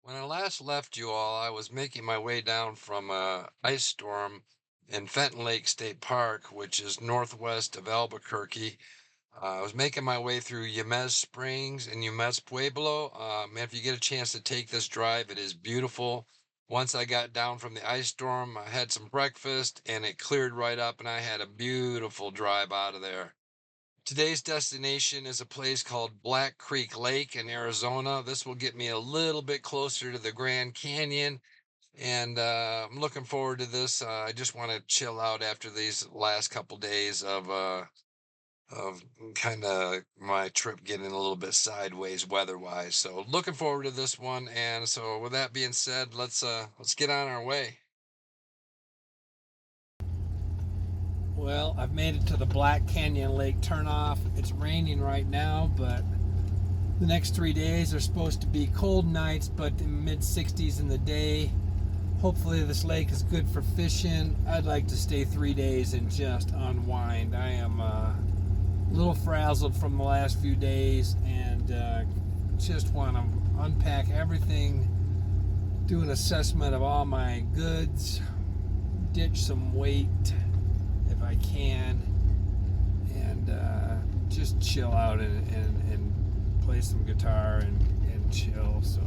When I last left you all, I was making my way down from a ice storm in Fenton Lake State Park, which is northwest of Albuquerque. I was making my way through Yemez Springs and Yemez Pueblo. Man, if you get a chance to take this drive, it is beautiful. Once I got down from the ice storm, I had some breakfast and it cleared right up, and I had a beautiful drive out of there. Today's destination is a place called Black Creek Lake in Arizona. This will get me a little bit closer to the Grand Canyon, and I'm looking forward to this. I just want to chill out after these last couple days of kind of my trip getting a little bit sideways weather-wise. So looking forward to this one. And so with that being said, let's get on our way. Well, I've made it to the Black Canyon Lake turnoff. It's raining right now, but the next 3 days are supposed to be cold nights, but in mid 60s in the day. Hopefully this lake is good for fishing. I'd like to stay 3 days and just unwind. I am a little frazzled from the last few days and just want to unpack everything, do an assessment of all my goods, ditch some weight if I can, and just chill out and play some guitar and chill. So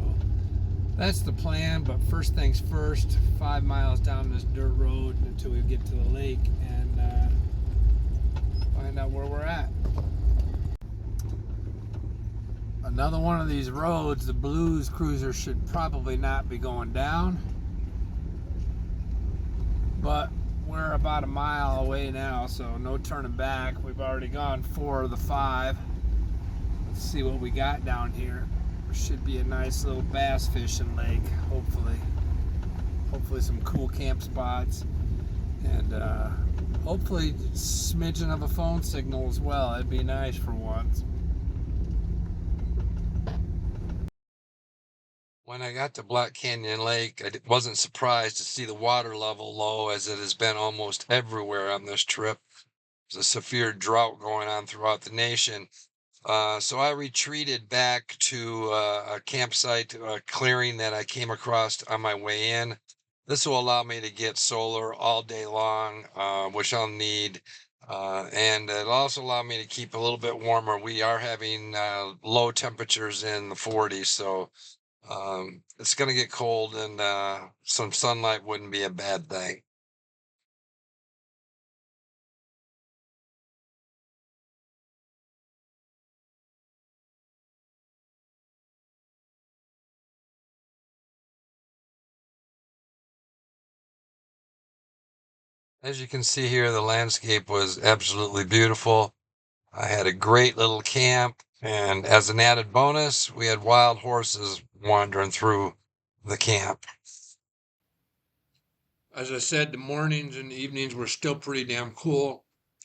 that's the plan. But first things first, 5 miles down this dirt road until we get to the lake and find out where we're at. Another one of these roads, the Blues Cruiser should probably not be going down, but we're about a mile away now, so no turning back. We've already gone 4 of the 5. Let's see what we got down here. There should be a nice little bass fishing lake, hopefully some cool camp spots, and hopefully smidgen of a phone signal as well. It'd be nice for once. When I got to Black Canyon Lake, wasn't surprised to see the water level low, as it has been almost everywhere on this trip. There's a severe drought going on throughout the nation. So I retreated back to a campsite, clearing that I came across on my way in. This will allow me to get solar all day long, which I'll need. And it'll also allow me to keep a little bit warmer. We are having low temperatures in the 40s, so it's going to get cold, and some sunlight wouldn't be a bad thing. As you can see here, the landscape was absolutely beautiful. I had a great little camp, and as an added bonus, we had wild horses wandering through the camp. As I said, the mornings and evenings were still pretty damn cool.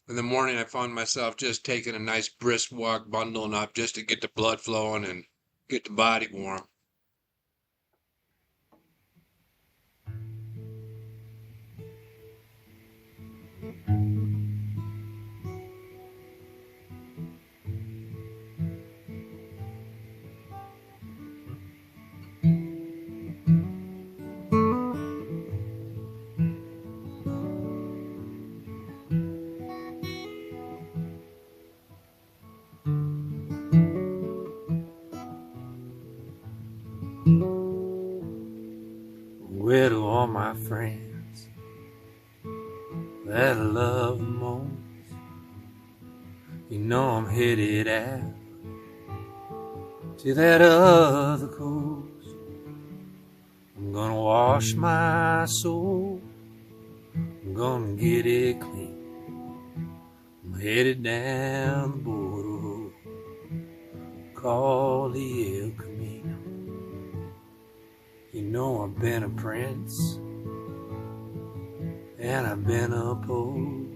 In the morning, I found myself just taking a nice brisk walk, bundling up just to get the blood flowing and get the body warm. Where do all my friends that I love the most? You know I'm headed out to that other coast. I'm gonna wash my soul, I'm gonna get it clean. I'm headed down the border road called the El Camino. You know I've been a prince, and I've been opposed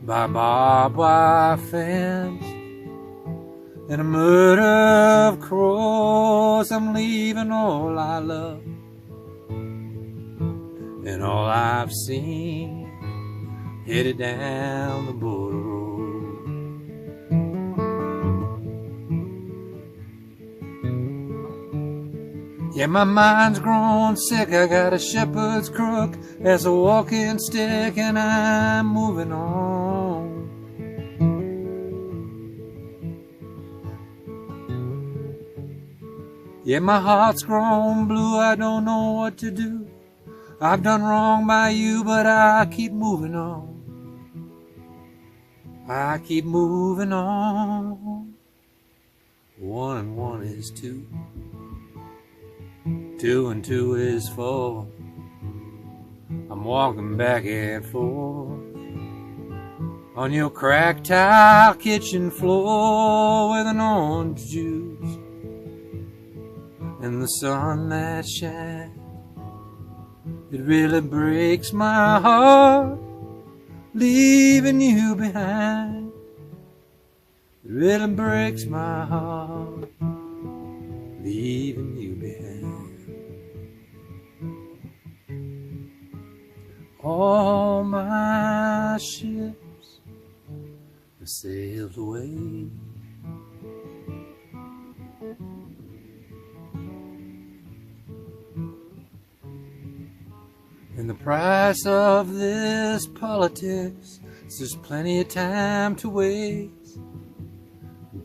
by barbed wire fence and a murder of crows. I'm leaving all I love and all I've seen, headed down the border road. Yeah, my mind's grown sick, I got a shepherd's crook as a walking stick, and I'm moving on. Yeah, my heart's grown blue, I don't know what to do. I've done wrong by you, but I keep moving on. I keep moving on. 1 and 1 is 2. 2 and 2 is 4. I'm walking back and forth on your cracked tile kitchen floor with an orange juice and the sun that shines. It really breaks my heart leaving you behind. It really breaks my heart leaving you behind. All my ships have sailed away. And the price of this politics is there's plenty of time to waste.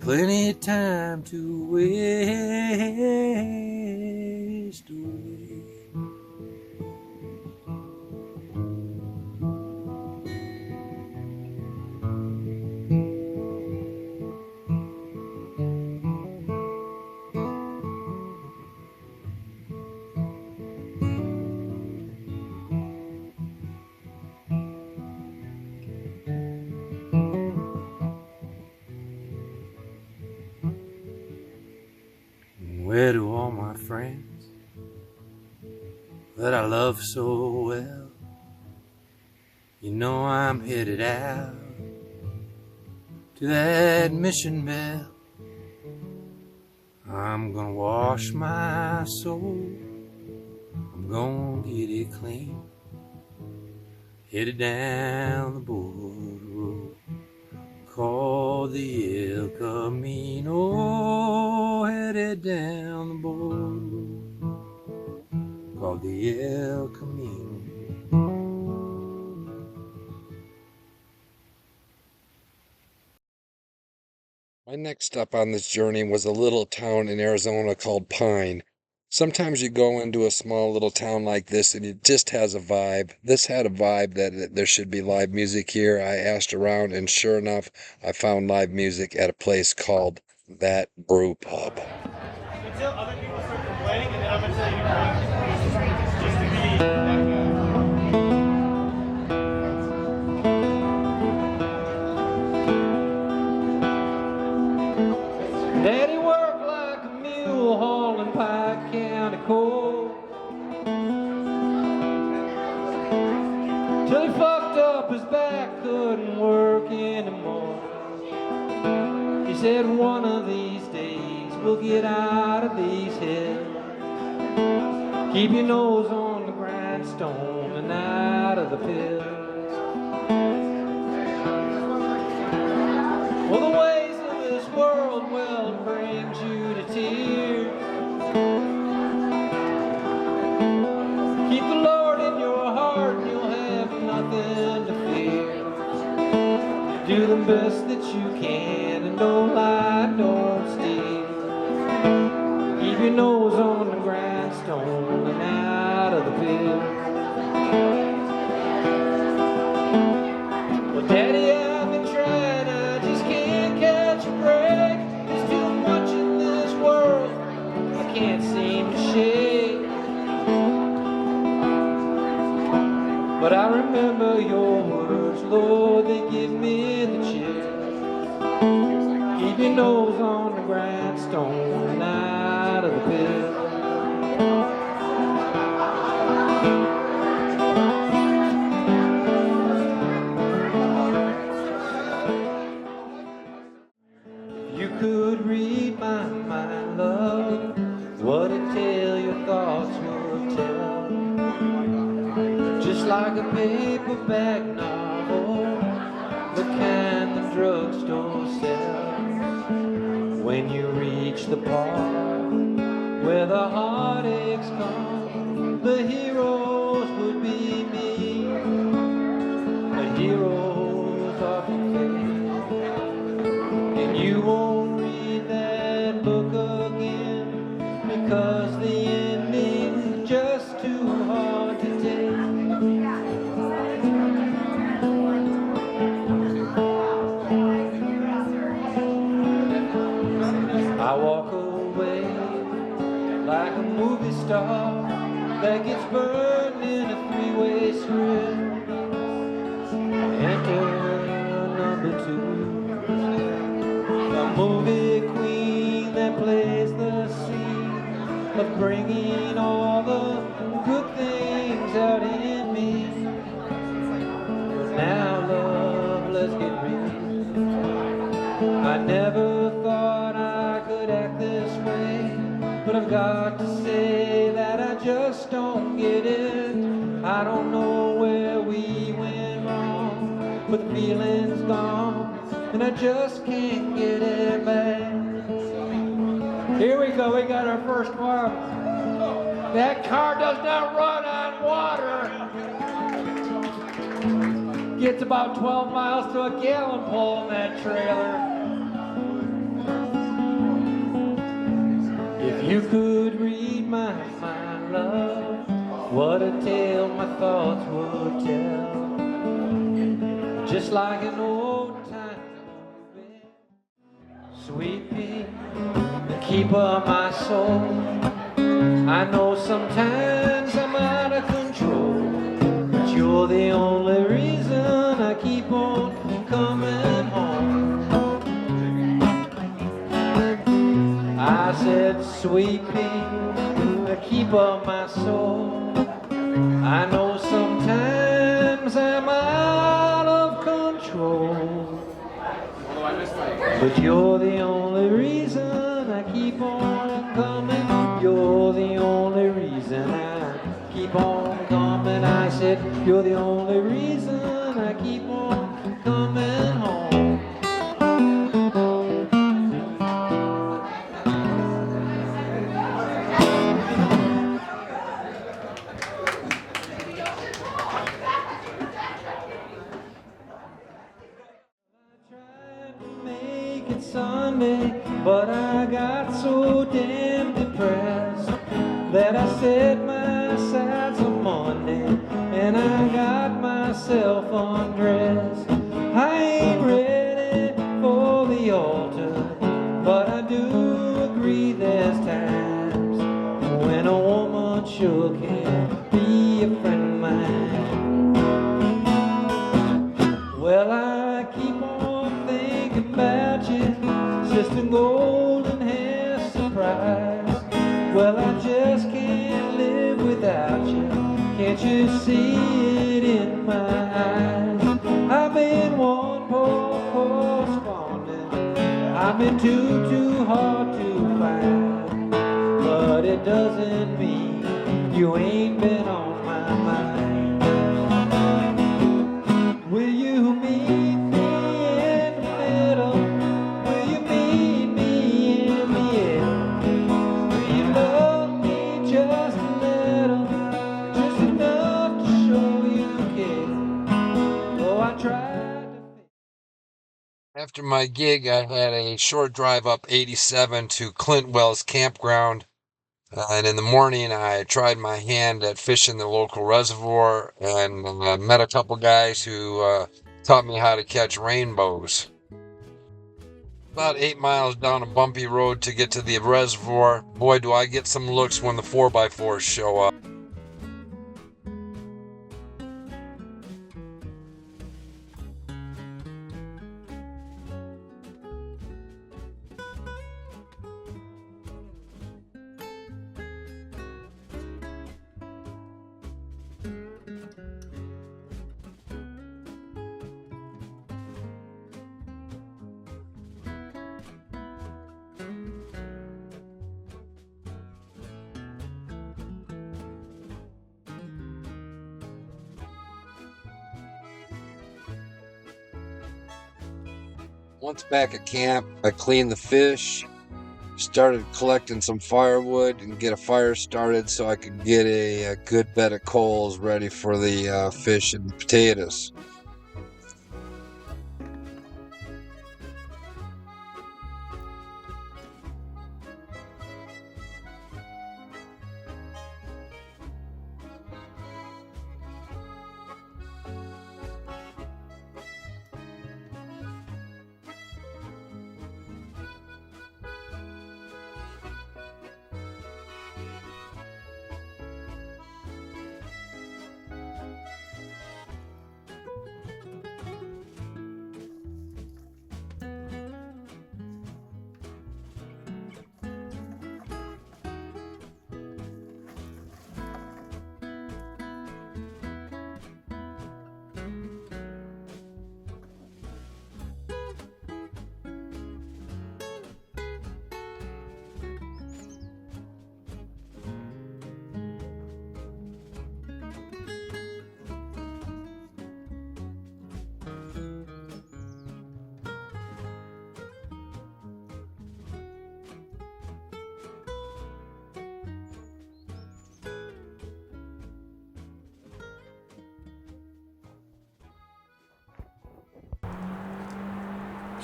Plenty of time to waste away. Where do all my friends that I love so well? You know I'm headed out to that mission bell. I'm gonna wash my soul, I'm gonna get it clean, headed down the border road called the El Camino, headed down the border road called the El Camino. My next stop on this journey was a little town in Arizona called Pine. Sometimes you go into a small little town like this and it just has a vibe. This had a vibe that there should be live music here. I asked around and sure enough, I found live music at a place called That Brew Pub. Until other people start complaining, and then I'm gonna tell you just to be that guy. Daddy worked like a mule hauling Pike County coal till he fucked up his back, couldn't work anymore. He said one of these days we'll get out of these hills. Keep your nose on the grindstone and out of the pills. Well, the ways of this world, well, it brings you to tears. Keep the Lord in your heart and you'll have nothing to fear. Do the best that you can and don't lie, don't steal. Keep your nose on the grindstone and out of the pill. Well, Daddy, I've been trying, I just can't catch a break. There's too much in this world I can't seem to shake. But I remember your words, Lord, they give me the chills. Keep your nose on the grindstone and out of the pill. You could read my mind, love, what it tell your thoughts would tell. Just like a paperback novel, the kind the drugstore sells. When you reach the part where the heartache setbacks come, the heroes would be me. But heroes often fail, and you won't read that book again, because the ending's just too hard to take. I walk away like a movie star that gets burned in a three-way script. Enter number two, the movie queen that plays the scene of bringing all the good things out in me. Now love, let's get real. I never thought I could act this way, but I've got to say that I just don't get it. I don't know where we went wrong, but the feeling's gone, and I just can't get it back. Here we go, we got our first one. That car does not run on water. Gets about 12 miles to a gallon pulling that trailer. If you could read my mind, love, what a tale my thoughts would tell. Just like an old time movie. Sweet pea, the keeper of my soul. I know sometimes I'm out of control, but you're the only reason I keep on coming home. I said, sweet pea, the keeper of my soul. I know sometimes I'm out of control, but you're the only reason I keep on coming. You're the only reason I keep on coming. I said, you're the only reason I keep on coming home. Sunday, but I got so damn depressed that I set my sights on Monday, and I got myself undressed. I ain't ready for the altar, but I do agree there's times when a woman sure can be a friend of mine. Well, I keep on thinking about you, Sister Golden Hair Surprise. Well, I just can't live without you. Can't you see it in my eyes? I've been one poor correspondent. I've been too hard to find, but it doesn't mean you ain't been on my mind. Will you meet me in the middle? Will you meet me in the end? Will you love me just a little, just enough to show you care? Oh, I tried to. After my gig, I had a short drive up 87 to Clintwell's campground. And in the morning, I tried my hand at fishing the local reservoir and met a couple guys who taught me how to catch rainbows. About 8 miles down a bumpy road to get to the reservoir. Boy, do I get some looks when the 4x4s show up. Once back at camp, I cleaned the fish, started collecting some firewood and get a fire started so I could get a good bed of coals ready for the fish and potatoes.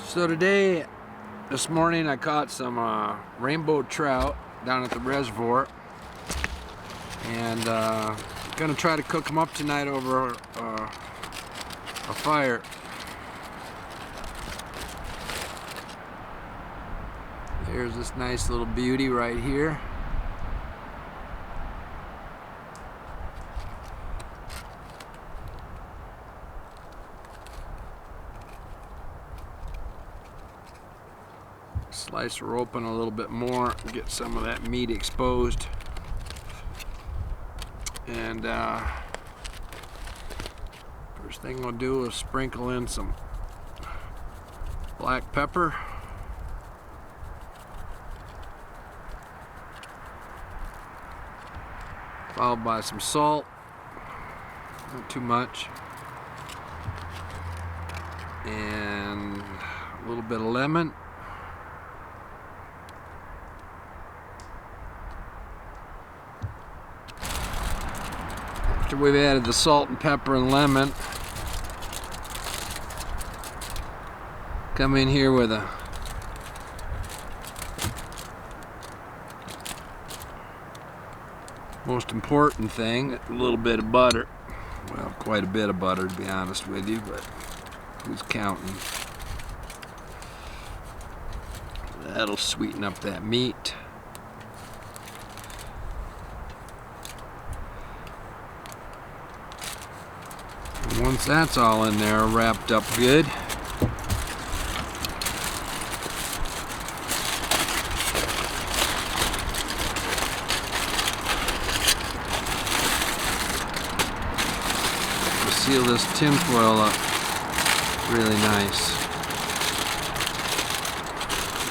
So this morning I caught some rainbow trout down at the reservoir, and gonna try to cook them up tonight over a fire. Here's this nice little beauty right here. Slice her open a little bit more, get some of that meat exposed. And first thing we'll do is sprinkle in some black pepper. Followed by some salt, not too much. And a little bit of lemon. After we've added the salt and pepper and lemon, come in here with a most important thing, a little bit of butter. Well, quite a bit of butter to be honest with you, but who's counting? That'll sweeten up that meat. And once that's all in there, wrapped up good, seal this tin foil up really nice,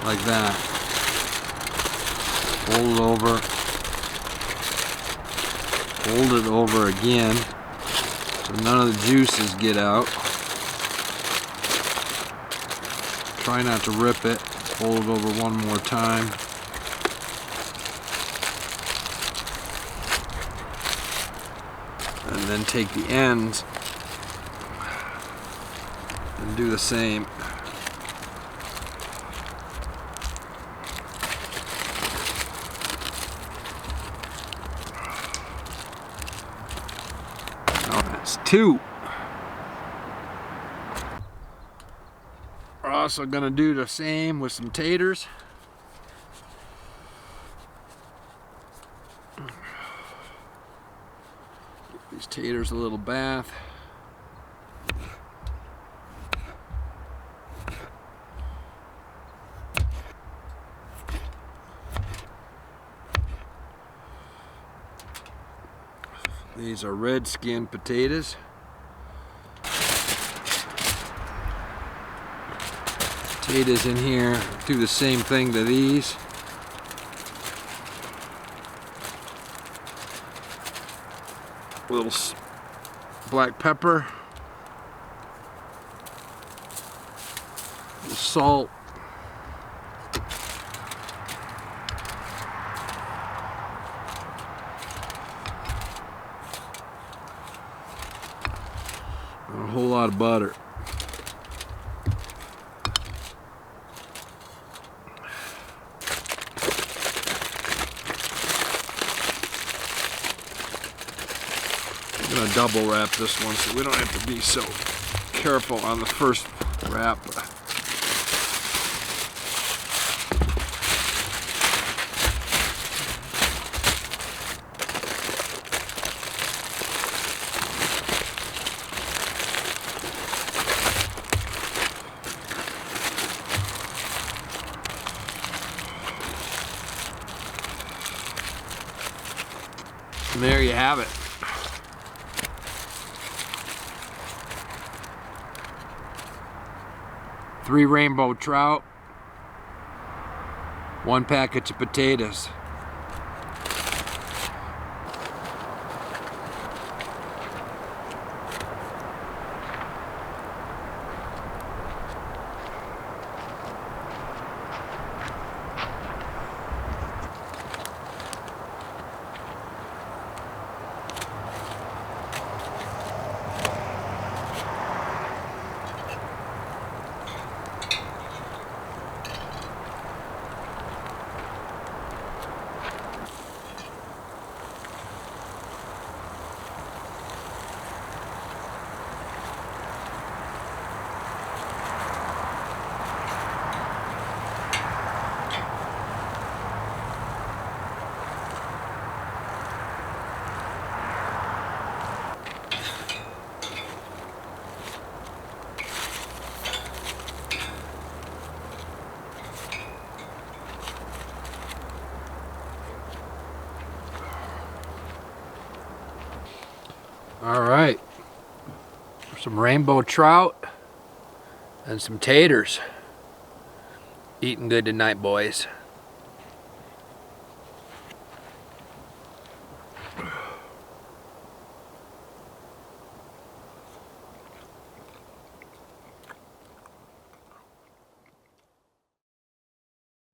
like that. Fold it over, fold it over again so none of the juices get out. Try not to rip it. Fold it over one more time. And then take the ends and do the same. Now that's two. We're also going to do the same with some taters. Give these taters a little bath. These are red skin potatoes. Potatoes in here, do the same thing to these. A little black pepper, a little salt, whole lot of butter. I'm gonna double wrap this one so we don't have to be so careful on the first wrap. And there you have it. Three rainbow trout, one package of potatoes. All right, some rainbow trout and some taters. Eating good tonight, boys.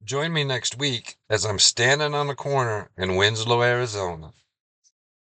Join me next week as I'm standing on the corner in Winslow, Arizona.